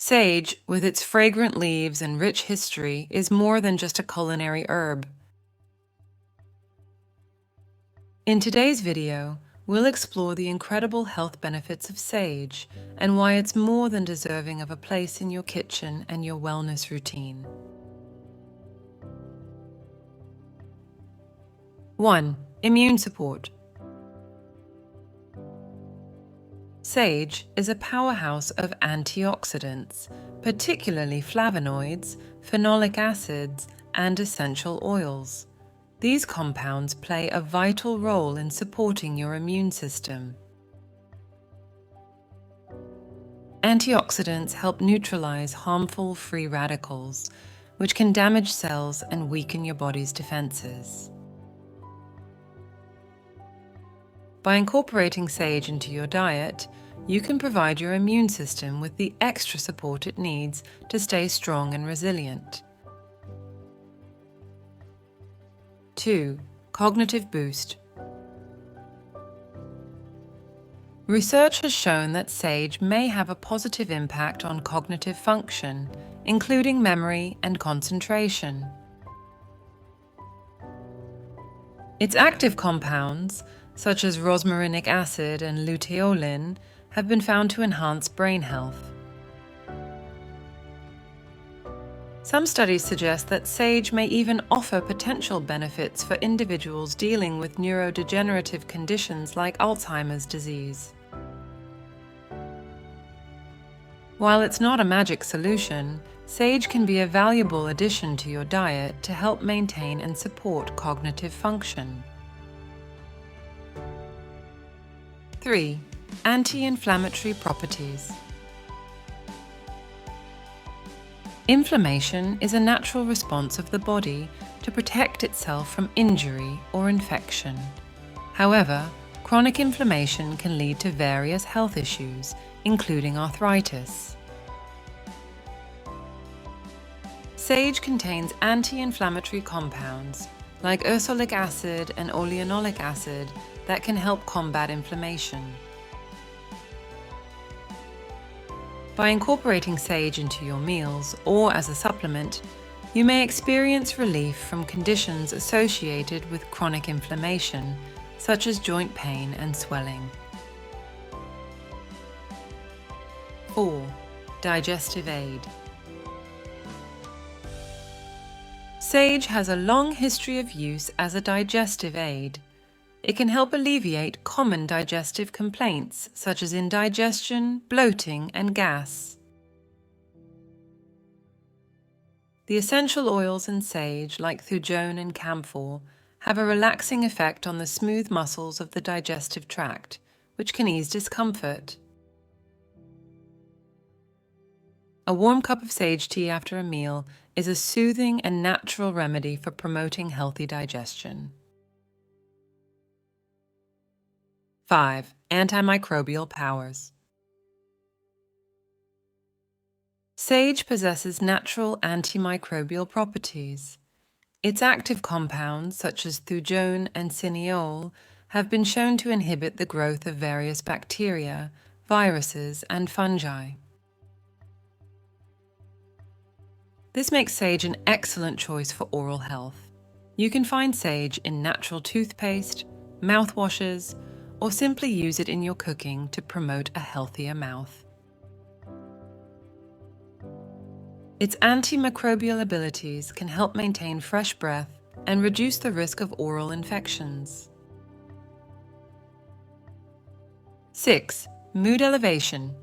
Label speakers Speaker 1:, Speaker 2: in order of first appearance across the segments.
Speaker 1: Sage, with its fragrant leaves and rich history, is more than just a culinary herb. In today's video, we'll explore the incredible health benefits of sage and why it's more than deserving of a place in your kitchen and your wellness routine. 1. Immune support. Sage is a powerhouse of antioxidants, particularly flavonoids, phenolic acids, and essential oils. These compounds play a vital role in supporting your immune system. Antioxidants help neutralize harmful free radicals, which can damage cells and weaken your body's defenses. By incorporating sage into your diet, you can provide your immune system with the extra support it needs to stay strong and resilient. 2. Cognitive boost. Research has shown that sage may have a positive impact on cognitive function, including memory and concentration. Its active compounds, such as rosmarinic acid and luteolin, have been found to enhance brain health. Some studies suggest that sage may even offer potential benefits for individuals dealing with neurodegenerative conditions like Alzheimer's disease. While it's not a magic solution, sage can be a valuable addition to your diet to help maintain and support cognitive function. 3. Anti-inflammatory properties. Inflammation is a natural response of the body to protect itself from injury or infection. However, chronic inflammation can lead to various health issues, including arthritis. Sage contains anti-inflammatory compounds like ursolic acid and oleanolic acid that can help combat inflammation. By incorporating sage into your meals or as a supplement, you may experience relief from conditions associated with chronic inflammation, such as joint pain and swelling. 4. Digestive Aid. Sage has a long history of use as a digestive aid. It can help alleviate common digestive complaints such as indigestion, bloating, and gas. The essential oils in sage, like thujone and camphor, have a relaxing effect on the smooth muscles of the digestive tract, which can ease discomfort. A warm cup of sage tea after a meal is a soothing and natural remedy for promoting healthy digestion. 5. Antimicrobial powers. Sage possesses natural antimicrobial properties. Its active compounds, such as thujone and cineole, have been shown to inhibit the growth of various bacteria, viruses, and fungi. This makes sage an excellent choice for oral health. You can find sage in natural toothpaste, mouthwashes, or simply use it in your cooking to promote a healthier mouth. Its antimicrobial abilities can help maintain fresh breath and reduce the risk of oral infections. 6. Mood elevation.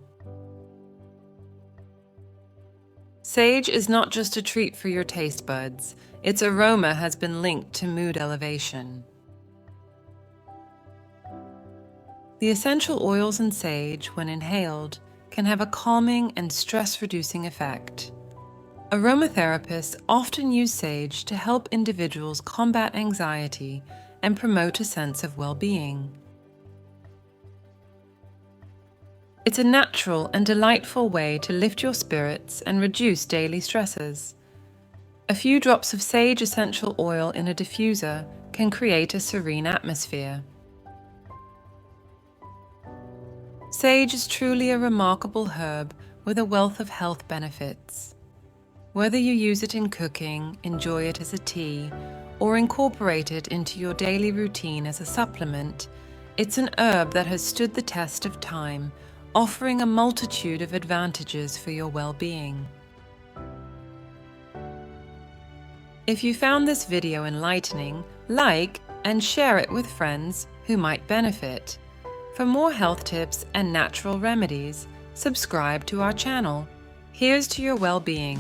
Speaker 1: Sage is not just a treat for your taste buds. Its aroma has been linked to mood elevation. The essential oils in sage, when inhaled, can have a calming and stress-reducing effect. Aromatherapists often use sage to help individuals combat anxiety and promote a sense of well-being. It's a natural and delightful way to lift your spirits and reduce daily stresses. A few drops of sage essential oil in a diffuser can create a serene atmosphere. Sage is truly a remarkable herb with a wealth of health benefits. Whether you use it in cooking, enjoy it as a tea, or incorporate it into your daily routine as a supplement, it's an herb that has stood the test of time, offering a multitude of advantages for your well-being. If you found this video enlightening, like and share it with friends who might benefit. For more health tips and natural remedies, subscribe to our channel. Here's to your well-being.